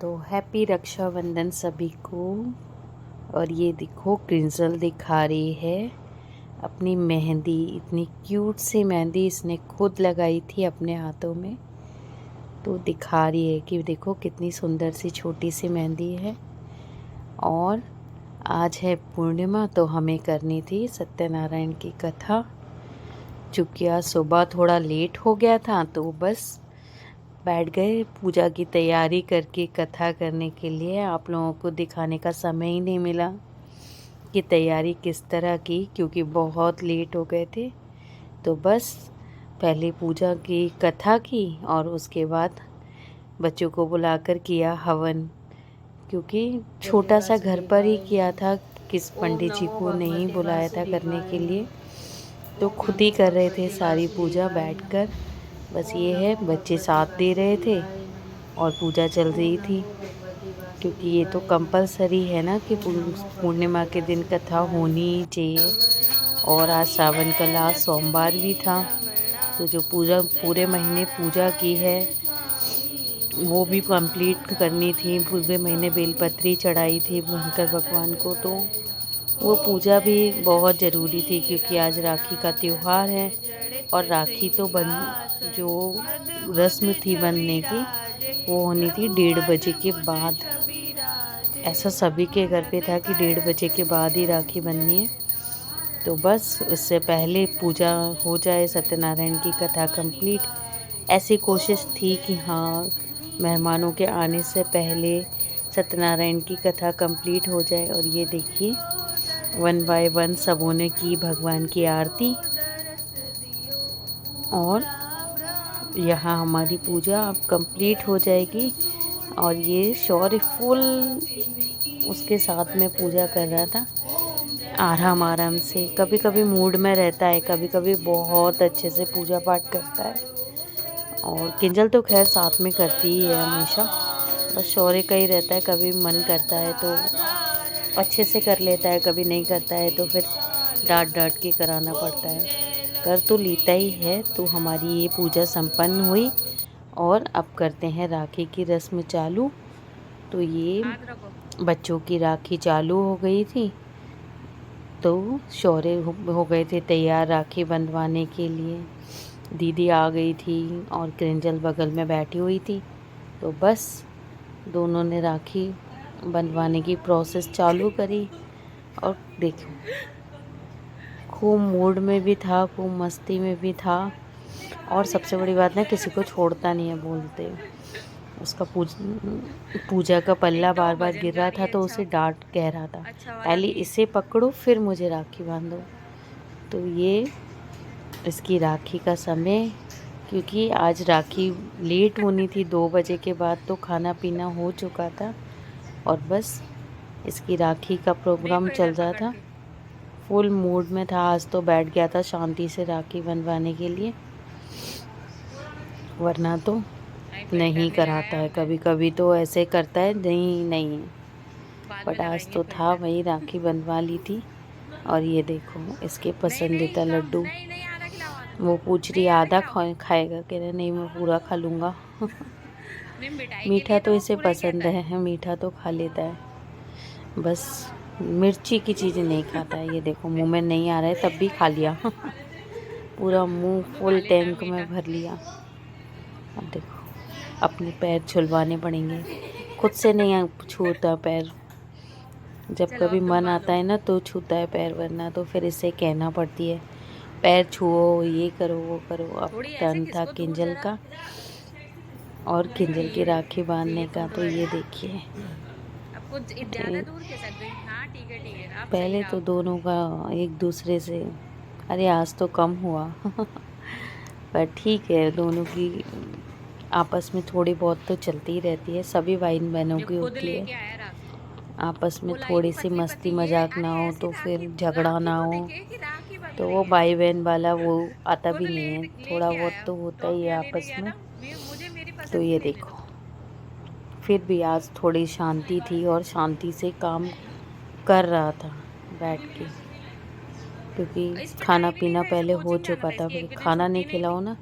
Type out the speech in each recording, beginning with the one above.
तो हैप्पी रक्षाबंधन सभी को। और ये देखो क्रिंजल दिखा रही है अपनी मेहंदी। इतनी क्यूट सी मेहंदी इसने खुद लगाई थी अपने हाथों में, तो दिखा रही है कि देखो कितनी सुंदर सी छोटी सी मेहंदी है। और आज है पूर्णिमा, तो हमें करनी थी सत्यनारायण की कथा। चूँकि आज सुबह थोड़ा लेट हो गया था तो बस बैठ गए पूजा की तैयारी करके कथा करने के लिए। आप लोगों को दिखाने का समय ही नहीं मिला कि तैयारी किस तरह की, क्योंकि बहुत लेट हो गए थे। तो बस पहले पूजा की कथा की और उसके बाद बच्चों को बुलाकर किया हवन, क्योंकि छोटा सा घर पर ही किया था, किस पंडित जी को नहीं बुलाया था करने के लिए, तो खुद ही कर रहे थे सारी पूजा बैठकर। बस ये है बच्चे साथ दे रहे थे और पूजा चल रही थी, क्योंकि ये तो कंपलसरी है ना कि पूर्णिमा के दिन कथा होनी ही चाहिए। और आज सावन का लास्ट सोमवार भी था, तो जो पूजा पूरे महीने पूजा की है वो भी कंप्लीट करनी थी। पूरे महीने बेलपत्री चढ़ाई थी शंकर भगवान को, तो वो पूजा भी बहुत ज़रूरी थी, क्योंकि आज राखी का त्यौहार है। और राखी तो जो रस्म थी बनने की वो होनी थी 1:30 के बाद। ऐसा सभी के घर पे था कि 1:30 के बाद ही राखी बननी है। तो बस उससे पहले पूजा हो जाए, सत्यनारायण की कथा कंप्लीट। ऐसी कोशिश थी कि हाँ, मेहमानों के आने से पहले सत्यनारायण की कथा कंप्लीट हो जाए। और ये देखिए 1 बाय 1 सबों ने की भगवान की आरती। और यहाँ हमारी पूजा अब कंप्लीट हो जाएगी। और ये शौर्य फुल उसके साथ में पूजा कर रहा था, आराम आराम से। कभी कभी मूड में रहता है, कभी कभी बहुत अच्छे से पूजा पाठ करता है। और किंजल तो खैर साथ में करती ही है हमेशा, बस शौर्य का ही रहता है, कभी मन करता है तो अच्छे से कर लेता है, कभी नहीं करता है तो फिर डांट डांट के कराना पड़ता है। कर तो लेता ही है। तो हमारी ये पूजा संपन्न हुई और अब करते हैं राखी की रस्म चालू। तो ये बच्चों की राखी चालू हो गई थी, तो शौर्य हो गए थे तैयार राखी बंधवाने के लिए। दीदी आ गई थी और क्रिंजल बगल में बैठी हुई थी, तो बस दोनों ने राखी बंधवाने की प्रोसेस चालू करी। और देखो खूब मूड में भी था, खूब मस्ती में भी था। और सबसे बड़ी बात ना, किसी को छोड़ता नहीं है बोलते। उसका पूजा का पल्ला बार बार गिर रहा था, तो उसे डांट कह रहा था पहले इसे पकड़ो फिर मुझे राखी बांधो। तो ये इसकी राखी का समय, क्योंकि आज राखी लेट होनी थी 2 बजे के बाद, तो खाना पीना हो चुका था और बस इसकी राखी का प्रोग्राम चल रहा था। फुल मूड में था आज, तो बैठ गया था शांति से राखी बंधवाने के लिए, वरना तो नहीं कराता है। कभी कभी तो ऐसे करता है नहीं नहीं, बट आज तो था वही, राखी बंधवा ली थी। और ये देखो इसके पसंदीदा लड्डू, वो पूछ रही आधा खाएगा, कह रहा नहीं मैं पूरा खा लूँगा। मीठा तो इसे पसंद है, मीठा तो खा लेता है, बस मिर्ची की चीज़ नहीं खाता है। ये देखो मुंह में नहीं आ रहा है तब भी खा लिया। पूरा मुंह फुल टैंक में भर लिया। अब देखो अपने पैर छुलवाने पड़ेंगे, खुद से नहीं छूता पैर। जब कभी मन आता है ना तो छूता है पैर, वरना तो फिर इसे कहना पड़ती है पैर छुओ, ये करो वो करो। अब टर्न था किंजल का और किंजल की राखी बांधने का। तो ये देखिए पहले तो दोनों का एक दूसरे से, अरे आज तो कम हुआ पर ठीक है, दोनों की आपस में थोड़ी बहुत तो चलती ही रहती है, सभी भाई बहनों की होती है। आपस में थोड़ी सी मस्ती मजाक ना हो तो फिर झगड़ा ना हो, तो वो भाई बहन वाला वो आता भी नहीं है, थोड़ा बहुत तो होता ही है आपस में। तो ये देखो फिर भी आज थोड़ी शांति थी और शांति से काम कर रहा था बैठ के, क्योंकि खाना पीना पहले हो चुका था। फिर खाना नहीं खिलाओ ना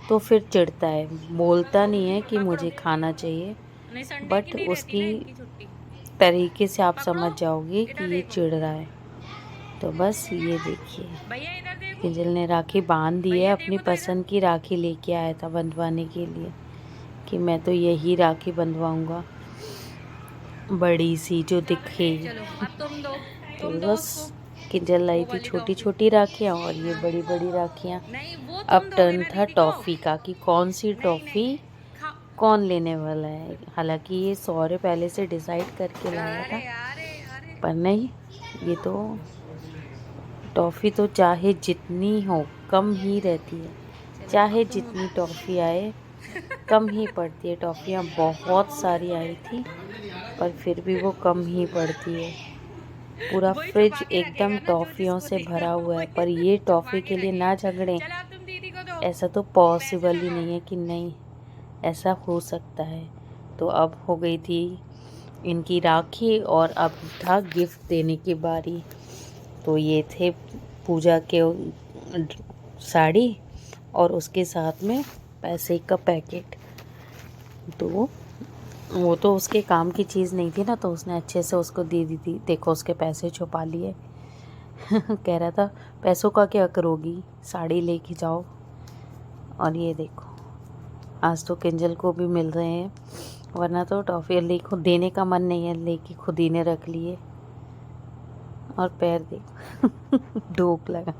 तो फिर चिढ़ता है, बोलता नहीं है कि मुझे खाना चाहिए, बट उसकी तरीके से आप समझ जाओगे कि ये चिढ़ रहा है। तो बस ये देखिए, किंजल ने राखी बांध दी है। अपनी पसंद की राखी लेके आया था बंधवाने के लिए कि मैं तो यही राखी बंधवाऊंगा, बड़ी सी जो दिखे। तो बस किंजल लाई थी छोटी छोटी राखियाँ और ये बड़ी बड़ी राखियाँ। अब टर्न था टॉफ़ी का कि कौन सी टॉफ़ी कौन लेने वाला है। हालांकि ये सौर्य पहले से डिसाइड करके लाया था, पर नहीं, ये तो टॉफ़ी तो चाहे जितनी हो कम ही रहती है। चाहे जितनी टॉफ़ी आए कम ही पड़ती है। टॉफ़ियाँ बहुत सारी आई थी पर फिर भी वो कम ही पड़ती है। पूरा फ्रिज एकदम टॉफ़ियों से भरा हुआ है, पर ये टॉफ़ी के लिए ना झगड़ें, ऐसा तो पॉसिबल ही नहीं है कि नहीं ऐसा हो सकता है। तो अब हो गई थी इनकी राखी और अब था गिफ्ट देने की बारी। तो ये थे पूजा के साड़ी और उसके साथ में पैसे का पैकेट। तो वो तो उसके काम की चीज़ नहीं थी ना, तो उसने अच्छे से उसको दे दी थी। देखो उसके पैसे छुपा लिए। कह रहा था पैसों का क्या करोगी, साड़ी लेके जाओ। और ये देखो आज तो किंजल को भी मिल रहे हैं, वरना तो टॉफ़ी ले खुद देने का मन नहीं है, लेके खुद ही ने रख लिए। और पैर देखो डोक लगा।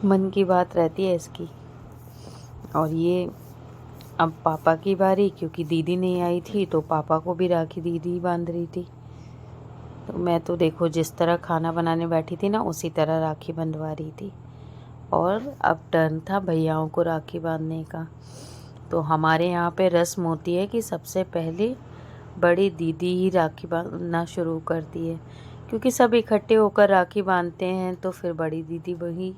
मन की बात रहती है इसकी। और ये अब पापा की बारी, क्योंकि दीदी नहीं आई थी तो पापा को भी राखी दीदी ही बांध रही थी। तो मैं तो देखो जिस तरह खाना बनाने बैठी थी ना, उसी तरह राखी बंधवा रही थी। और अब टर्न था भैयाओं को राखी बांधने का। तो हमारे यहाँ पे रस्म होती है कि सबसे पहले बड़ी दीदी ही राखी बांधना शुरू करती है, क्योंकि सब इकट्ठे होकर राखी बांधते हैं तो फिर बड़ी दीदी वही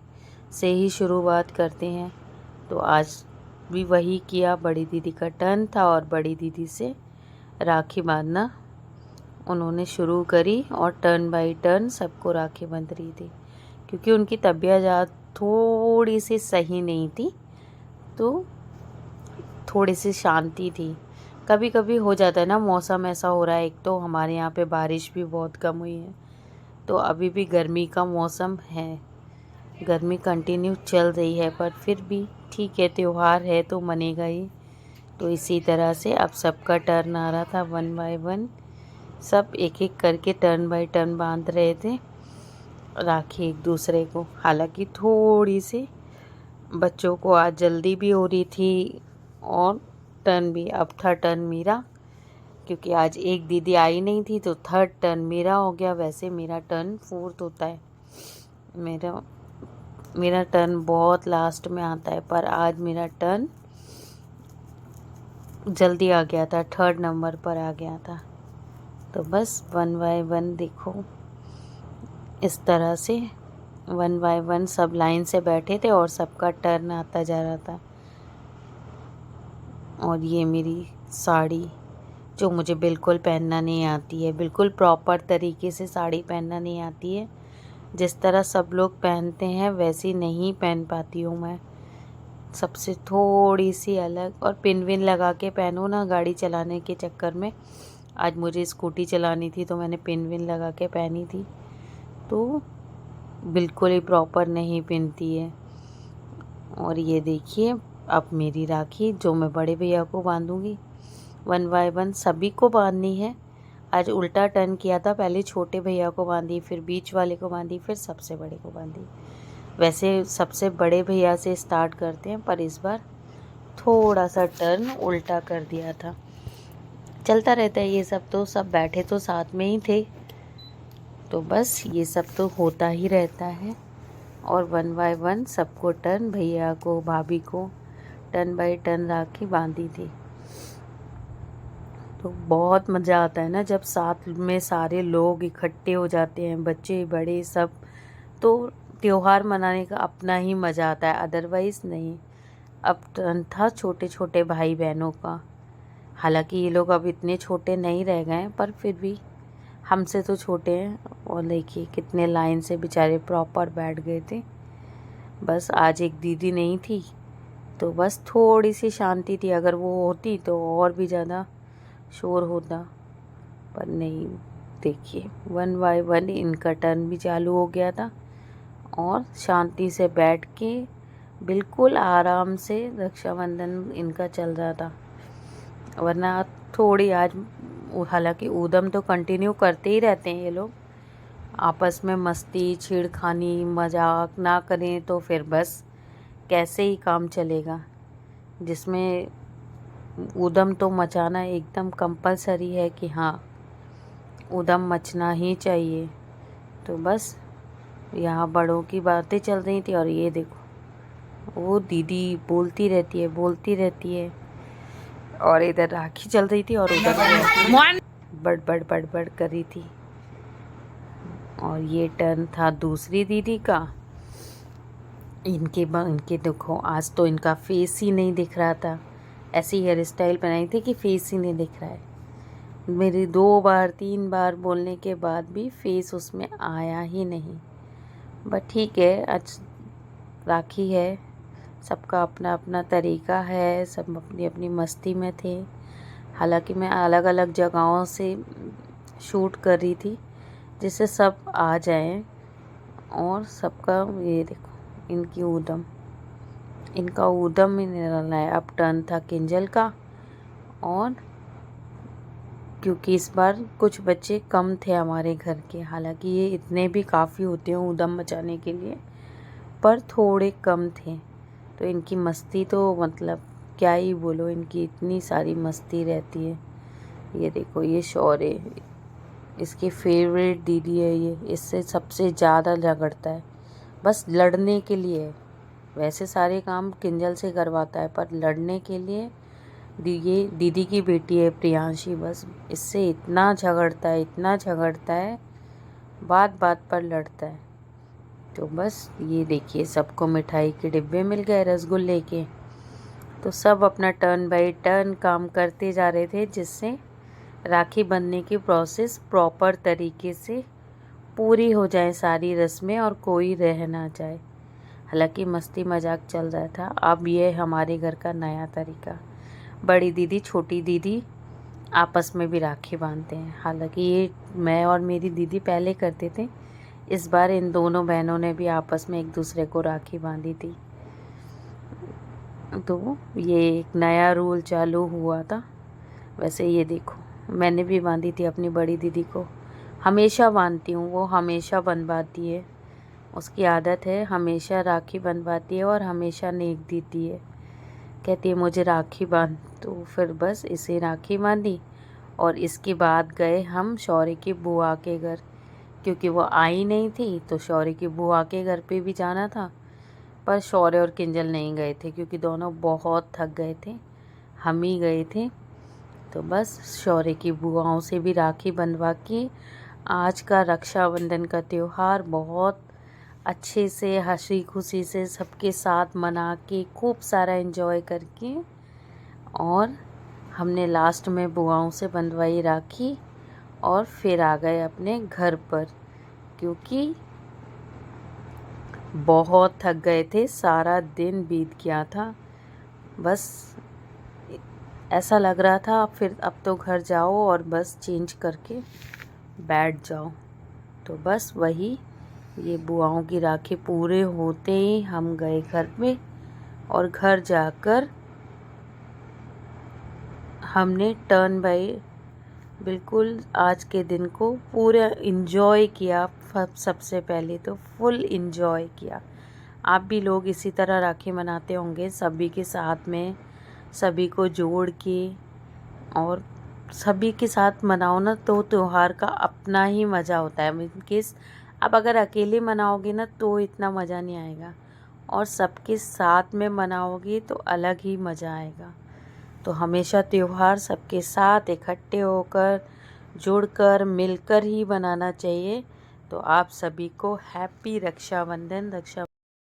से ही शुरुआत करते हैं। तो आज भी वही किया, बड़ी दीदी का टर्न था और बड़ी दीदी से राखी बांधना उन्होंने शुरू करी और टर्न बाय टर्न सबको राखी बंध रही थी। क्योंकि उनकी तबीयत थोड़ी सी सही नहीं थी, तो थोड़ी सी शांति थी। कभी कभी हो जाता है ना, मौसम ऐसा हो रहा है। एक तो हमारे यहाँ पे बारिश भी बहुत कम हुई है, तो अभी भी गर्मी का मौसम है, गर्मी कंटिन्यू चल रही है, पर फिर भी ठीक है, त्यौहार है तो मनेगा ही। तो इसी तरह से अब सबका टर्न आ रहा था, वन बाय वन सब एक एक करके टर्न बाय टर्न बांध रहे थे राखी एक दूसरे को। हालांकि थोड़ी सी बच्चों को आज जल्दी भी हो रही थी और टर्न भी अब था टर्न मेरा, क्योंकि आज एक दीदी आई नहीं थी तो थर्ड टर्न मेरा हो गया। वैसे मेरा टर्न फोर्थ होता है, मेरा टर्न बहुत लास्ट में आता है, पर आज मेरा टर्न जल्दी आ गया था, थर्ड नंबर पर आ गया था। तो बस वन बाय वन देखो इस तरह से वन बाय वन सब लाइन से बैठे थे और सबका टर्न आता जा रहा था। और ये मेरी साड़ी जो मुझे बिल्कुल पहनना नहीं आती है, बिल्कुल प्रॉपर तरीके से साड़ी पहनना नहीं आती है। जिस तरह सब लोग पहनते हैं वैसी नहीं पहन पाती हूँ मैं, सबसे थोड़ी सी अलग। और पिन विन लगा के पहनो ना गाड़ी चलाने के चक्कर में। आज मुझे स्कूटी चलानी थी तो मैंने पिन विन लगा के पहनी थी, तो बिल्कुल ही प्रॉपर नहीं पहनती है। और ये देखिए अब मेरी राखी जो मैं बड़े भैया को बांधूंगी, वन बाय वन सभी को बांधनी है। आज उल्टा टर्न किया था, पहले छोटे भैया को बांधी, फिर बीच वाले को बांधी, फिर सबसे बड़े को बांधी। वैसे सबसे बड़े भैया से स्टार्ट करते हैं, पर इस बार थोड़ा सा टर्न उल्टा कर दिया था। चलता रहता है ये सब, तो सब बैठे तो साथ में ही थे, तो बस ये सब तो होता ही रहता है। और वन बाय वन सबको टर्न, भैया को भाभी को टर्न बाय टर्न राखी बांधी थी। तो बहुत मज़ा आता है ना जब साथ में सारे लोग इकट्ठे हो जाते हैं, बच्चे बड़े सब। तो त्यौहार मनाने का अपना ही मज़ा आता है, अदरवाइज़ नहीं। अब टर्न था छोटे छोटे भाई बहनों का। हालांकि ये लोग अब इतने छोटे नहीं रह गए हैं, पर फिर भी हमसे तो छोटे हैं। और देखिए कितने लाइन से बेचारे प्रॉपर बैठ गए थे। बस आज एक दीदी नहीं थी तो बस थोड़ी सी शांति थी, अगर वो होती तो और भी ज़्यादा शोर होता, पर नहीं। देखिए 1 बाय 1 इनका टर्न भी चालू हो गया था और शांति से बैठ के बिल्कुल आराम से रक्षाबंधन इनका चल रहा था। वरना थोड़ी आज, हालांकि ऊधम तो कंटिन्यू करते ही रहते हैं ये लोग, आपस में मस्ती छेड़खानी मजाक ना करें तो फिर बस कैसे ही काम चलेगा, जिसमें ऊधम तो मचाना एकदम कंपलसरी है कि हाँ ऊधम मचना ही चाहिए। तो बस यहाँ बड़ों की बातें चल रही थी और ये देखो वो दीदी बोलती रहती है और इधर राखी चल रही थी और उधर बड़ कर रही थी। और ये टर्न था दूसरी दीदी का। इनके देखो आज तो इनका फेस ही नहीं दिख रहा था, ऐसी हेयर स्टाइल बनाई थी कि फेस ही नहीं दिख रहा है। मेरी 2 बार 3 बार बोलने के बाद भी फेस उसमें आया ही नहीं। बट ठीक है, आज राखी है, सबका अपना अपना तरीका है, सब अपनी अपनी मस्ती में थे। हालांकि मैं अलग अलग जगहों से शूट कर रही थी जिससे सब आ जाएं और सबका ये देखो इनका ऊधम ही निराला है। अब टर्न था किंजल का, और क्योंकि इस बार कुछ बच्चे कम थे हमारे घर के, हालांकि ये इतने भी काफ़ी होते हैं ऊधम मचाने के लिए, पर थोड़े कम थे। तो इनकी मस्ती तो मतलब क्या ही बोलो, इनकी इतनी सारी मस्ती रहती है। ये देखो ये शौर्य, इसकी फेवरेट दीदी है ये, इससे सबसे ज़्यादा झगड़ता है, बस लड़ने के लिए। वैसे सारे काम किंजल से करवाता है पर लड़ने के लिए ये दीदी की बेटी है प्रियांशी, बस इससे इतना झगड़ता है, बात बात पर लड़ता है। तो बस ये देखिए सबको मिठाई के डिब्बे मिल गए रसगुल्ले के, तो सब अपना टर्न बाय टर्न काम करते जा रहे थे जिससे राखी बंधने की प्रोसेस प्रॉपर तरीके से पूरी हो जाए, सारी रस्में, और कोई रह ना जाए। हालांकि मस्ती मजाक चल रहा था। अब ये हमारे घर का नया तरीका, बड़ी दीदी छोटी दीदी आपस में भी राखी बांधते हैं। हालांकि ये मैं और मेरी दीदी पहले करते थे, इस बार इन दोनों बहनों ने भी आपस में एक दूसरे को राखी बांधी थी। तो ये एक नया रूल चालू हुआ था। वैसे ये देखो मैंने भी बांधी थी अपनी बड़ी दीदी को, हमेशा बांधती हूँ, वो हमेशा बंधवाती है, उसकी आदत है, हमेशा राखी बंधवाती है और हमेशा नेक देती है, कहती है मुझे राखी बांध। तो फिर बस इसे राखी बांधी और इसके बाद गए हम शौर्य की बुआ के घर, क्योंकि वो आई नहीं थी तो शौर्य की बुआ के घर पे भी जाना था। पर शौर्य और किंजल नहीं गए थे क्योंकि दोनों बहुत थक गए थे, हम ही गए थे। तो बस शौर्य की बुआओं से भी राखी बंधवा के आज का रक्षाबंधन का त्यौहार बहुत अच्छे से हंसी खुशी से सबके साथ मना के खूब सारा एंजॉय करके, और हमने लास्ट में बुआओं से बंधवाई राखी और फिर आ गए अपने घर पर, क्योंकि बहुत थक गए थे, सारा दिन बीत गया था। बस ऐसा लग रहा था फिर अब तो घर जाओ और बस चेंज करके बैठ जाओ। तो बस वही, ये बुआओं की राखी पूरे होते ही हम गए घर में, और घर जाकर हमने टर्न बाय बिल्कुल आज के दिन को पूरा इन्जॉय किया। सबसे पहले तो फुल इन्जॉय किया। आप भी लोग इसी तरह राखी मनाते होंगे, सभी के साथ में, सभी को जोड़ के, और सभी के साथ मनाओ ना तो त्यौहार का अपना ही मज़ा होता है। मीनकेस अब अगर अकेले मनाओगे ना तो इतना मज़ा नहीं आएगा, और सबके साथ में मनाओगे तो अलग ही मज़ा आएगा। तो हमेशा त्यौहार सबके साथ इकट्ठे होकर, जुड़कर, मिलकर ही बनाना चाहिए। तो आप सभी को हैप्पी रक्षाबंधन।